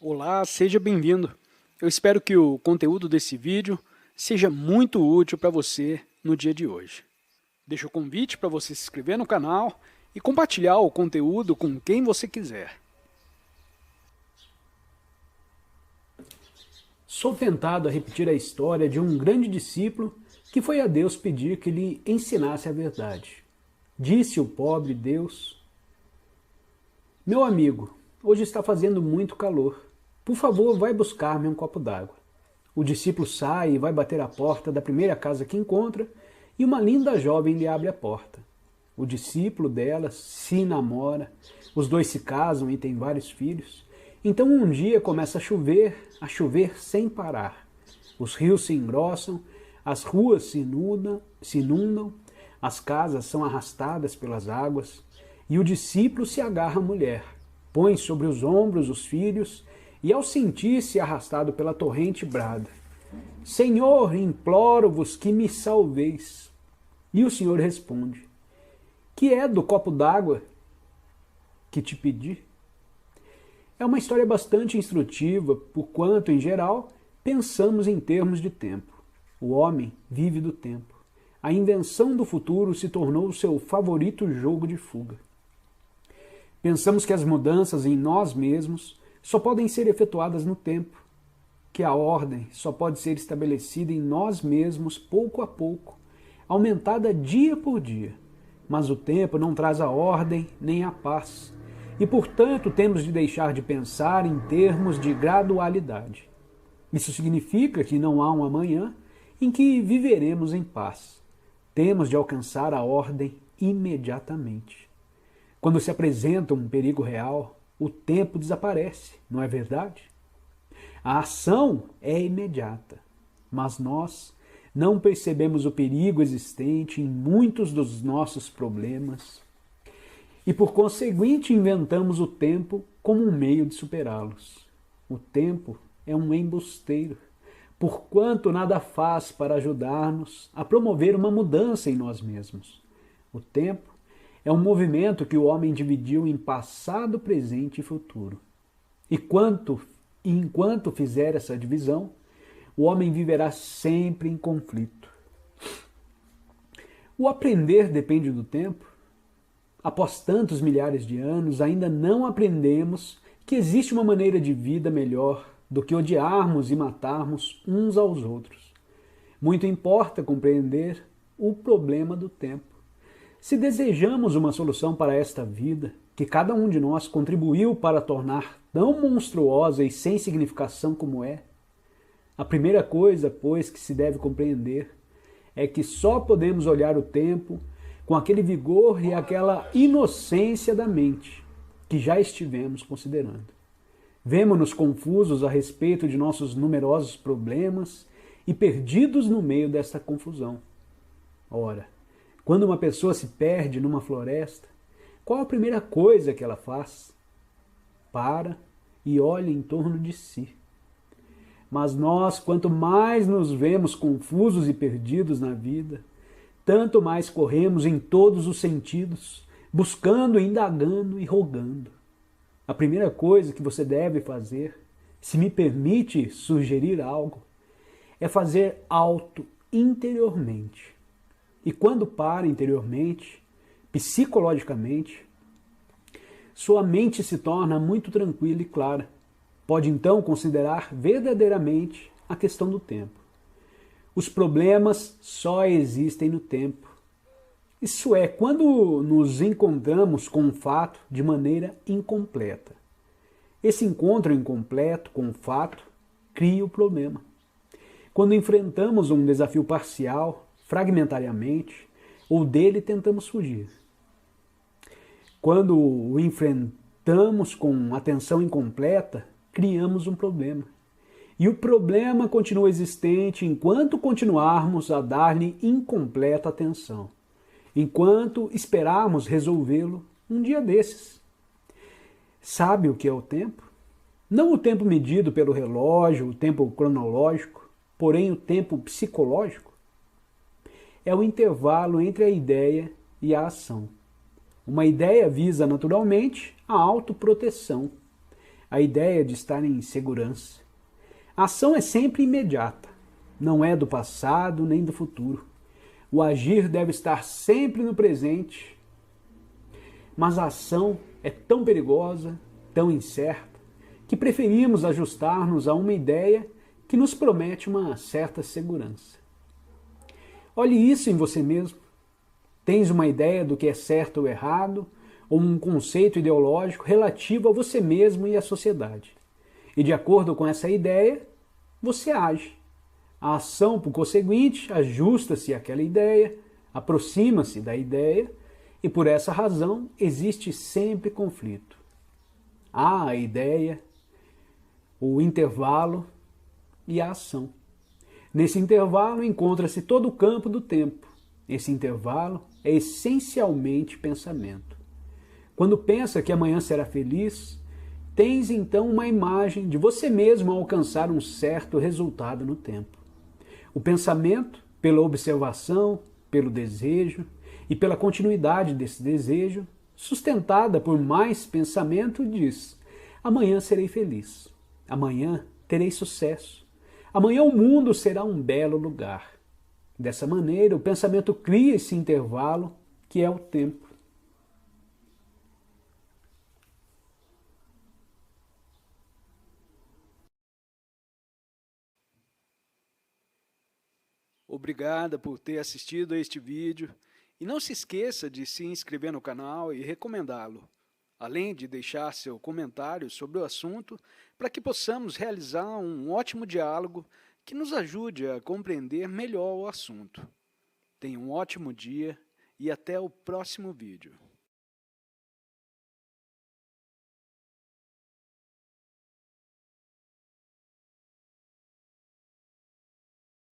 Olá, seja bem-vindo. Eu espero que o conteúdo desse vídeo seja muito útil para você no dia de hoje. Deixo o convite para você se inscrever no canal e compartilhar o conteúdo com quem você quiser. Sou tentado a repetir a história de um grande discípulo que foi a Deus pedir que lhe ensinasse a verdade. Disse o pobre Deus: meu amigo, hoje está fazendo muito calor. Por favor, vai buscar-me um copo d'água. O discípulo sai e vai bater à porta da primeira casa que encontra, e uma linda jovem lhe abre a porta. O discípulo dela se namora, os dois se casam e têm vários filhos. Então um dia começa a chover sem parar. Os rios se engrossam, as ruas se inundam, as casas são arrastadas pelas águas, e o discípulo se agarra à mulher, põe sobre os ombros os filhos, e ao sentir-se arrastado pela torrente brada: Senhor, imploro-vos que me salveis. E o Senhor responde: que é do copo d'água que te pedi? É uma história bastante instrutiva, porquanto, em geral, pensamos em termos de tempo. O homem vive do tempo. A invenção do futuro se tornou o seu favorito jogo de fuga. Pensamos que as mudanças em nós mesmos só podem ser efetuadas no tempo, que a ordem só pode ser estabelecida em nós mesmos pouco a pouco, aumentada dia por dia. Mas o tempo não traz a ordem nem a paz, e portanto temos de deixar de pensar em termos de gradualidade. Isso significa que não há um amanhã em que viveremos em paz. Temos de alcançar a ordem imediatamente. Quando se apresenta um perigo real, o tempo desaparece, não é verdade? A ação é imediata, mas nós não percebemos o perigo existente em muitos dos nossos problemas e, por conseguinte, inventamos o tempo como um meio de superá-los. O tempo é um embusteiro, porquanto nada faz para ajudar-nos a promover uma mudança em nós mesmos. O tempo é um movimento que o homem dividiu em passado, presente e futuro. Enquanto fizer essa divisão, o homem viverá sempre em conflito. O aprender depende do tempo. Após tantos milhares de anos, ainda não aprendemos que existe uma maneira de vida melhor do que odiarmos e matarmos uns aos outros. Muito importa compreender o problema do tempo. Se desejamos uma solução para esta vida, que cada um de nós contribuiu para tornar tão monstruosa e sem significação como é, a primeira coisa, pois, que se deve compreender é que só podemos olhar o tempo com aquele vigor e aquela inocência da mente que já estivemos considerando. Vemo-nos confusos a respeito de nossos numerosos problemas e perdidos no meio desta confusão. Ora, quando uma pessoa se perde numa floresta, qual a primeira coisa que ela faz? Para e olha em torno de si. Mas nós, quanto mais nos vemos confusos e perdidos na vida, tanto mais corremos em todos os sentidos, buscando, indagando e rogando. A primeira coisa que você deve fazer, se me permite sugerir algo, é fazer alto interiormente. E quando para interiormente, psicologicamente, sua mente se torna muito tranquila e clara. Pode então considerar verdadeiramente a questão do tempo. Os problemas só existem no tempo. Isso é, quando nos encontramos com um fato de maneira incompleta. Esse encontro incompleto com o fato cria o problema. Quando enfrentamos um desafio parcial, fragmentariamente, ou dele tentamos fugir. Quando o enfrentamos com atenção incompleta, criamos um problema. E o problema continua existente enquanto continuarmos a dar-lhe incompleta atenção, enquanto esperarmos resolvê-lo um dia desses. Sabe o que é o tempo? Não o tempo medido pelo relógio, o tempo cronológico, porém o tempo psicológico. É o intervalo entre a ideia e a ação. Uma ideia visa naturalmente a autoproteção. a ideia de estar em segurança. A ação é sempre imediata, não é do passado nem do futuro. O agir deve estar sempre no presente, mas a ação é tão perigosa, tão incerta, que preferimos ajustar-nos a uma ideia que nos promete uma certa segurança. Olhe isso em você mesmo. Tens uma ideia do que é certo ou errado, ou um conceito ideológico relativo a você mesmo e à sociedade. E de acordo com essa ideia, você age. A ação, por conseguinte, ajusta-se àquela ideia, aproxima-se da ideia, e por essa razão existe sempre conflito. Há a ideia, o intervalo e a ação. Nesse intervalo encontra-se todo o campo do tempo. Esse intervalo é essencialmente pensamento. Quando pensa que amanhã será feliz, tens então uma imagem de você mesmo alcançar um certo resultado no tempo. O pensamento, pela observação, pelo desejo e pela continuidade desse desejo, sustentada por mais pensamento, diz: amanhã serei feliz, amanhã terei sucesso, amanhã o mundo será um belo lugar. Dessa maneira, o pensamento cria esse intervalo que é o tempo. Obrigada por ter assistido a este vídeo e não se esqueça de se inscrever no canal e recomendá-lo, além de deixar seu comentário sobre o assunto para que possamos realizar um ótimo diálogo que nos ajude a compreender melhor o assunto. Tenha um ótimo dia e até o próximo vídeo.